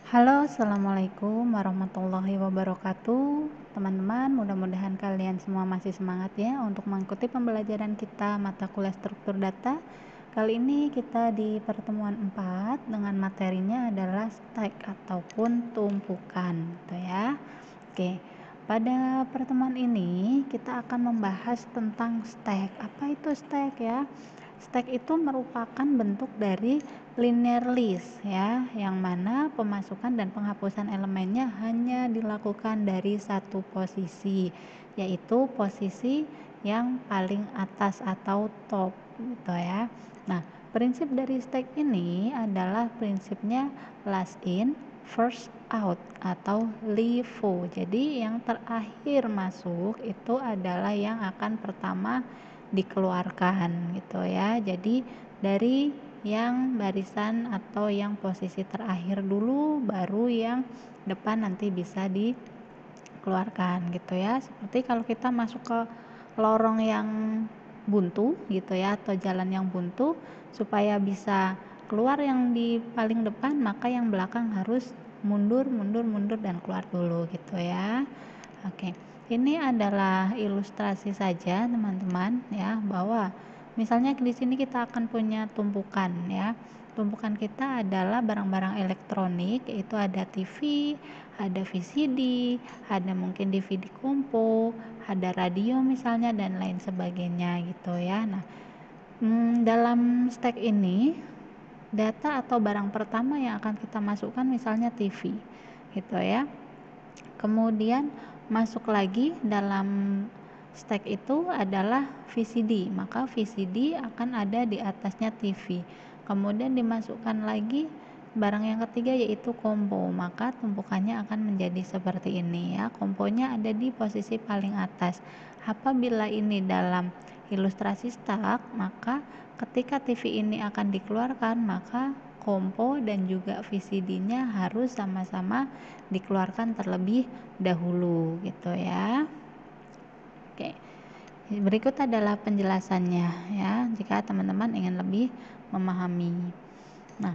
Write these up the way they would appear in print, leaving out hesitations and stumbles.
Halo, assalamualaikum warahmatullahi wabarakatuh. Teman-teman, mudah-mudahan kalian semua masih semangat ya untuk mengikuti pembelajaran kita mata kuliah struktur data. Kali ini kita di pertemuan 4 dengan materinya adalah stack ataupun tumpukan, gitu ya. Oke, pada pertemuan ini kita akan membahas tentang stack. Apa itu stack ya? Stack itu merupakan bentuk dari linear list ya, yang mana pemasukan dan penghapusan elemennya hanya dilakukan dari satu posisi, yaitu posisi yang paling atas atau top gitu ya. Nah, prinsip dari stack ini adalah prinsipnya last in, first out atau LIFO. Jadi yang terakhir masuk itu adalah yang akan pertama dikeluarkan gitu ya. Jadi dari yang barisan atau yang posisi terakhir dulu, baru yang depan nanti bisa dikeluarkan gitu ya. Seperti kalau kita masuk ke lorong yang buntu gitu ya, atau jalan yang buntu, supaya bisa keluar yang di paling depan, maka yang belakang harus mundur dan keluar dulu gitu ya. Oke, ini adalah ilustrasi saja teman-teman ya, bahwa misalnya di sini kita akan punya tumpukan ya. Tumpukan kita adalah barang-barang elektronik, yaitu ada TV, ada VCD, ada mungkin DVD kompo, ada radio misalnya dan lain sebagainya gitu ya. Nah, dalam stack ini data atau barang pertama yang akan kita masukkan misalnya TV gitu ya. Kemudian masuk lagi dalam stack itu adalah VCD, maka VCD akan ada di atasnya TV. Kemudian dimasukkan lagi barang yang ketiga yaitu kompo, maka tumpukannya akan menjadi seperti ini ya. Komponya ada di posisi paling atas. Apabila ini dalam ilustrasi stack, maka ketika TV ini akan dikeluarkan, maka kompo dan juga VCD-nya harus sama-sama dikeluarkan terlebih dahulu gitu ya. Oke. Berikut adalah penjelasannya ya, jika teman-teman ingin lebih memahami. Nah,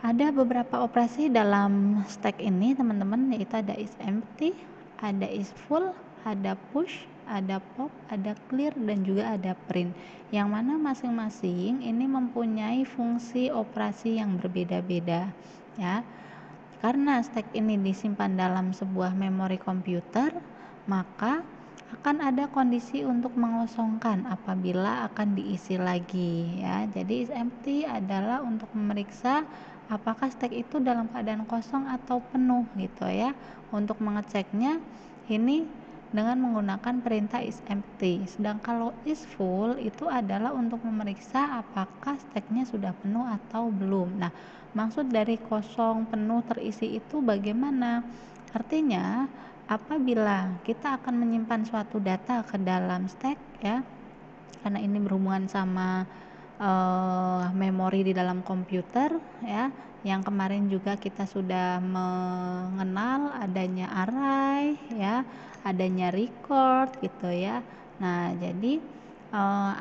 ada beberapa operasi dalam stack ini teman-teman, yaitu ada is empty, ada is full, ada push, ada pop, ada clear, dan juga ada print, yang mana masing-masing ini mempunyai fungsi operasi yang berbeda-beda ya. Karena stack ini disimpan dalam sebuah memori komputer, maka akan ada kondisi untuk mengosongkan apabila akan diisi lagi ya. Jadi is empty adalah untuk memeriksa apakah stack itu dalam keadaan kosong atau penuh gitu ya. Untuk mengeceknya ini dengan menggunakan perintah is empty. Sedang kalau is full itu adalah untuk memeriksa apakah stacknya sudah penuh atau belum. Nah, maksud dari kosong, penuh, terisi itu bagaimana? Artinya apabila kita akan menyimpan suatu data ke dalam stack ya, karena ini berhubungan sama memori di dalam komputer ya, yang kemarin juga kita sudah mengenal adanya array ya, adanya record gitu ya. Nah, jadi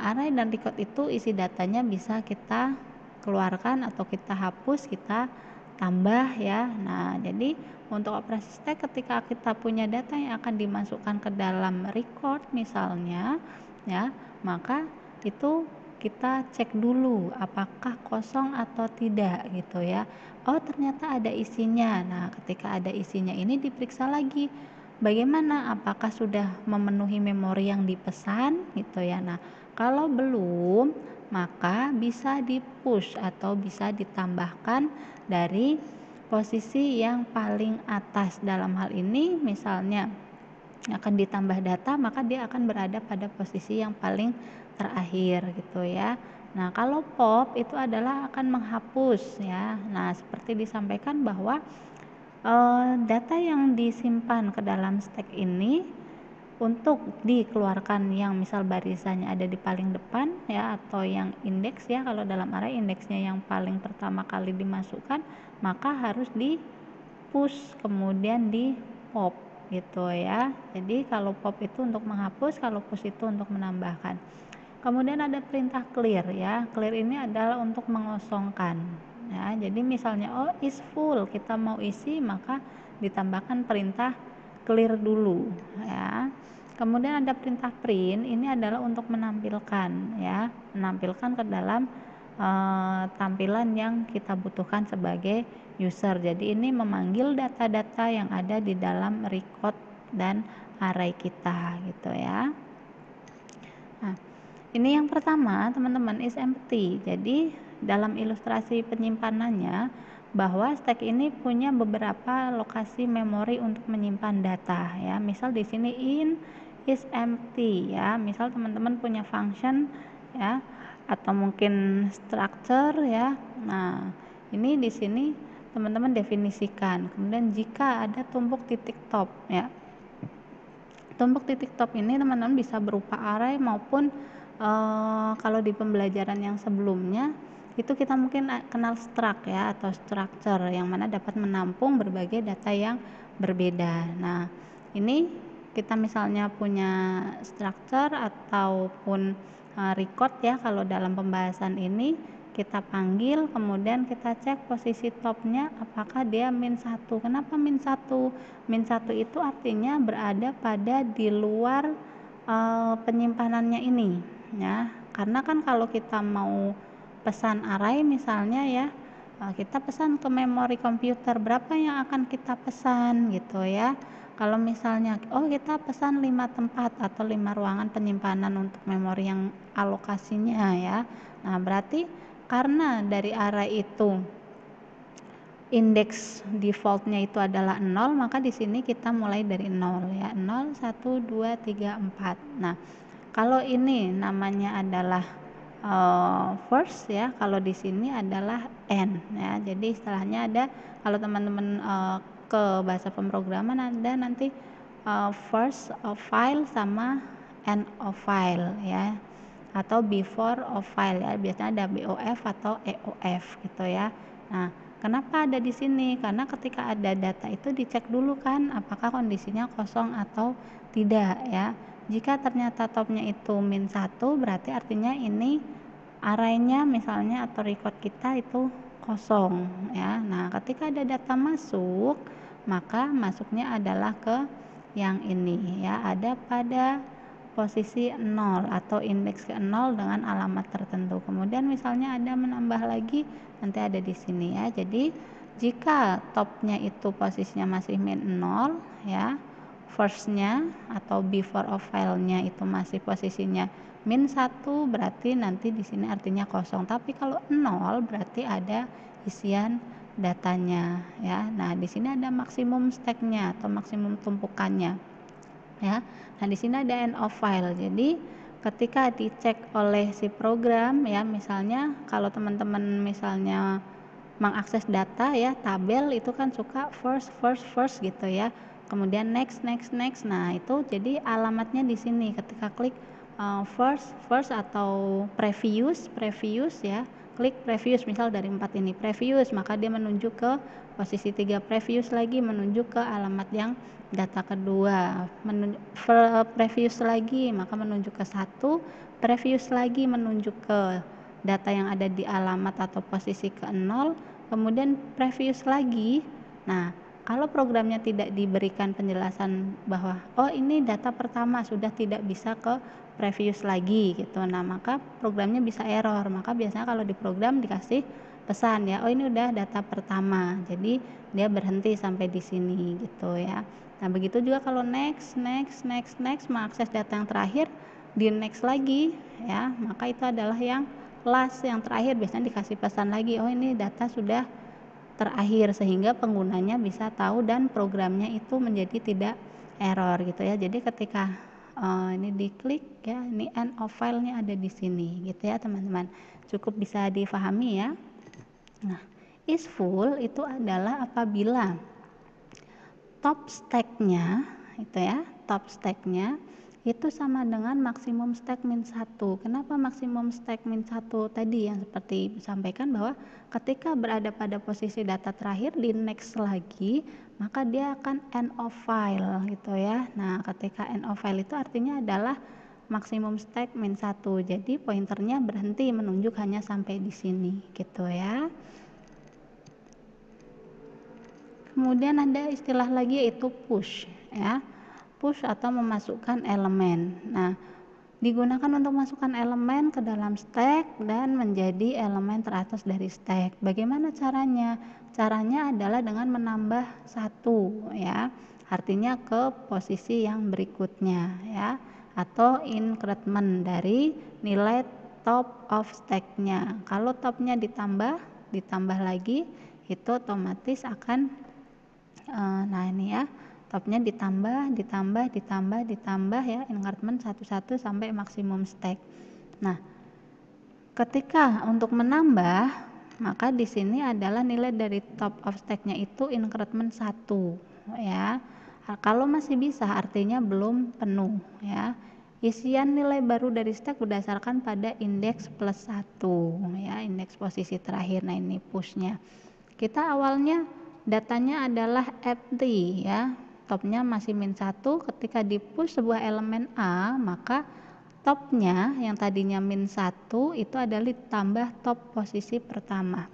array dan record itu isi datanya bisa kita keluarkan atau kita hapus, kita tambah ya. Nah, jadi untuk operasi stack, ketika kita punya data yang akan dimasukkan ke dalam record misalnya ya, maka itu kita cek dulu apakah kosong atau tidak gitu ya. Oh, ternyata ada isinya. Nah, ketika ada isinya ini diperiksa lagi bagaimana, apakah sudah memenuhi memori yang dipesan gitu ya. Nah, kalau belum, maka bisa di push atau bisa ditambahkan dari posisi yang paling atas. Dalam hal ini misalnya akan ditambah data, maka dia akan berada pada posisi yang paling terakhir gitu ya. Nah, kalau pop itu adalah akan menghapus ya. Nah, seperti disampaikan bahwa data yang disimpan ke dalam stack ini untuk dikeluarkan yang misal barisannya ada di paling depan ya, atau yang indeks ya, kalau dalam array indeksnya yang paling pertama kali dimasukkan, maka harus di push kemudian di pop gitu ya. Jadi kalau pop itu untuk menghapus, kalau push itu untuk menambahkan. Kemudian ada perintah clear ya. Clear ini adalah untuk mengosongkan ya. Jadi misalnya is full, kita mau isi, maka ditambahkan perintah clear dulu, ya. Kemudian ada perintah print, ini adalah untuk menampilkan, ya, menampilkan ke dalam tampilan yang kita butuhkan sebagai user. Jadi ini memanggil data-data yang ada di dalam record dan array kita, gitu ya. Nah, ini yang pertama, teman-teman, is empty. Jadi dalam ilustrasi penyimpanannya, bahwa stack ini punya beberapa lokasi memori untuk menyimpan data, ya. Misal di sini in is empty, ya. Misal teman-teman punya function, ya, atau mungkin structure, ya. Nah, ini di sini teman-teman definisikan. Kemudian jika ada tumpuk titik top, ya. Tumpuk titik top ini teman-teman bisa berupa array maupun kalau di pembelajaran yang sebelumnya itu kita mungkin kenal struct, ya, atau structure yang mana dapat menampung berbagai data yang berbeda. Nah, ini kita misalnya punya structure ataupun record, ya, kalau dalam pembahasan ini kita panggil, kemudian kita cek posisi topnya apakah dia -1. Kenapa -1? -1 itu artinya berada pada di luar penyimpanannya ini, ya. Karena kan kalau kita mau pesan array misalnya, ya, kita pesan ke memori komputer, berapa yang akan kita pesan, gitu ya. Kalau misalnya kita pesan 5 tempat atau 5 ruangan penyimpanan untuk memori yang alokasinya, ya. Nah, berarti karena dari array itu indeks defaultnya itu adalah 0, maka di sini kita mulai dari 0, ya. 0, 1, 2, 3, 4. Nah, kalau ini namanya adalah first, ya, kalau di sini adalah end, ya. Jadi istilahnya ada, kalau teman-teman ke bahasa pemrograman ada nanti first of file sama end of file, ya, atau before of file, ya. Biasanya ada BOF atau EOF, gitu ya. Nah, kenapa ada di sini? Karena ketika ada data itu dicek dulu kan apakah kondisinya kosong atau tidak, ya. Jika ternyata topnya itu -1, berarti artinya ini arraynya misalnya atau record kita itu kosong, ya. Nah, ketika ada data masuk, maka masuknya adalah ke yang ini, ya, ada pada posisi 0 atau indeks ke 0 dengan alamat tertentu. Kemudian misalnya ada menambah lagi, nanti ada di sini, ya. Jadi jika topnya itu posisinya masih -0, ya, first-nya atau before of file-nya itu masih posisinya -1, berarti nanti di sini artinya kosong. Tapi kalau 0 berarti ada isian datanya, ya. Nah, di sini ada maksimum stack-nya atau maksimum tumpukannya, ya. Nah, di sini ada end of file. Jadi ketika dicek oleh si program, ya, misalnya kalau teman-teman misalnya mengakses data, ya, tabel itu kan suka first gitu, ya. Kemudian next. Nah, itu jadi alamatnya di sini ketika klik first atau previous, ya. Klik previous, misal dari 4 ini previous, maka dia menuju ke posisi 3, previous lagi menuju ke alamat yang data kedua, previous lagi maka menuju ke 1, previous lagi menuju ke data yang ada di alamat atau posisi ke 0, kemudian previous lagi. Nah, kalau programnya tidak diberikan penjelasan bahwa ini data pertama sudah tidak bisa ke previous lagi, gitu. Nah, maka programnya bisa error. Maka biasanya kalau di program dikasih pesan, ya, ini udah data pertama. Jadi dia berhenti sampai di sini, gitu, ya. Nah, begitu juga kalau next, mengakses data yang terakhir di next lagi, ya, maka itu adalah yang last, yang terakhir. Biasanya dikasih pesan lagi, ini data sudah terakhir, sehingga penggunanya bisa tahu dan programnya itu menjadi tidak error, gitu ya. Jadi ketika ini diklik, ya, ini end of file-nya ada di sini, gitu ya, teman-teman. Cukup bisa difahami, ya. Nah, is full itu adalah apabila top stack-nya itu, ya, top stack-nya itu sama dengan maksimum stack -1. Kenapa maksimum stack -1? Tadi yang seperti disampaikan bahwa ketika berada pada posisi data terakhir di next lagi, maka dia akan end of file, gitu ya. Nah, ketika end of file itu artinya adalah maksimum stack -1. Jadi pointernya berhenti menunjuk hanya sampai di sini, gitu ya. Kemudian ada istilah lagi yaitu push ya. Push atau memasukkan elemen. Nah, digunakan untuk masukkan elemen ke dalam stack dan menjadi elemen teratas dari stack. Bagaimana caranya? Caranya adalah dengan menambah satu ya. Artinya ke posisi yang berikutnya ya, atau increment dari nilai top of stack-nya. Kalau topnya ditambah lagi, itu otomatis akan nah ini ya, topnya ditambah ya, increment satu-satu sampai maksimum stack. Nah, ketika untuk menambah, maka di sini adalah nilai dari top of stack-nya itu increment 1 ya. Kalau masih bisa artinya belum penuh ya. Isian nilai baru dari stack berdasarkan pada indeks plus 1 ya, indeks posisi terakhir. Nah, ini push-nya. Kita awalnya datanya adalah empty ya, topnya masih min 1. Ketika di push sebuah elemen A, maka topnya yang tadinya min 1 itu adalah ditambah top posisi pertama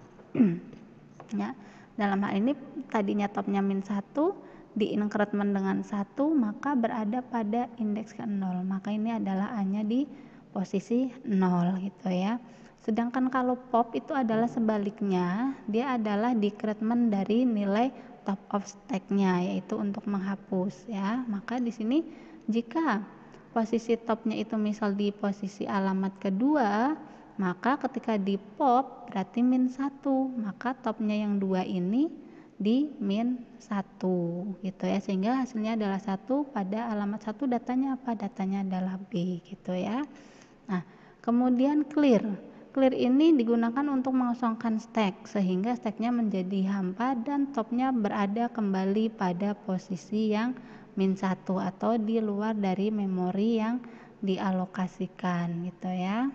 ya. Dalam hal ini tadinya topnya min 1 di increment dengan 1, maka berada pada indeks ke 0, maka ini adalah A-nya di posisi 0 gitu ya. Sedangkan kalau pop itu adalah sebaliknya, dia adalah decrement dari nilai top of stack-nya, yaitu untuk menghapus ya. Maka di sini jika posisi topnya itu misal di posisi alamat kedua, maka ketika di pop berarti min 1, maka topnya yang 2 ini di min 1 gitu ya, sehingga hasilnya adalah 1. Pada alamat 1 datanya apa? Datanya adalah B gitu ya. Nah, kemudian clear ini digunakan untuk mengosongkan stack sehingga stacknya menjadi hampa dan topnya berada kembali pada posisi yang min 1 atau di luar dari memori yang dialokasikan gitu ya.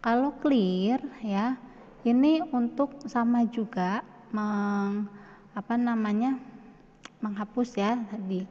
Kalau clear ya, ini untuk sama juga menghapus ya tadi,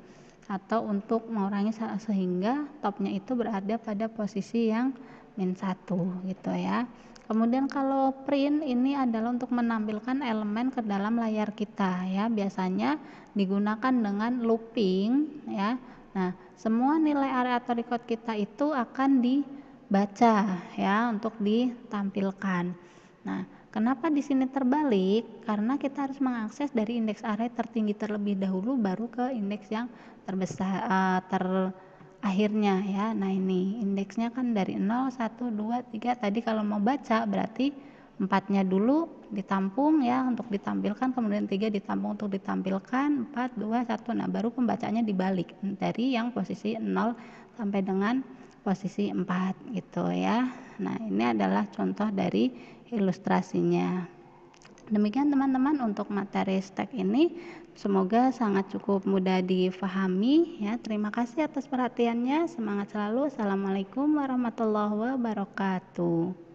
atau untuk mengurangi sehingga topnya itu berada pada posisi yang min 1 gitu ya. Kemudian kalau print ini adalah untuk menampilkan elemen ke dalam layar kita ya, biasanya digunakan dengan looping ya. Nah, semua nilai array atau record kita itu akan dibaca ya untuk ditampilkan. Nah, kenapa di sini terbalik? Karena kita harus mengakses dari indeks array tertinggi terlebih dahulu baru ke indeks yang terbesar terakhirnya ya. Nah, ini indeksnya kan dari 0, 1, 2, 3. Tadi kalau mau baca berarti 4-nya dulu ditampung ya untuk ditampilkan, kemudian 3 ditampung untuk ditampilkan, 4, 2, 1. Nah, baru pembacanya dibalik dari yang posisi 0 sampai dengan posisi 4 gitu ya. Nah, ini adalah contoh dari ilustrasinya. Demikian teman-teman untuk materi stack ini, semoga sangat cukup mudah difahami ya. Terima kasih atas perhatiannya, semangat selalu. Assalamualaikum warahmatullahi wabarakatuh.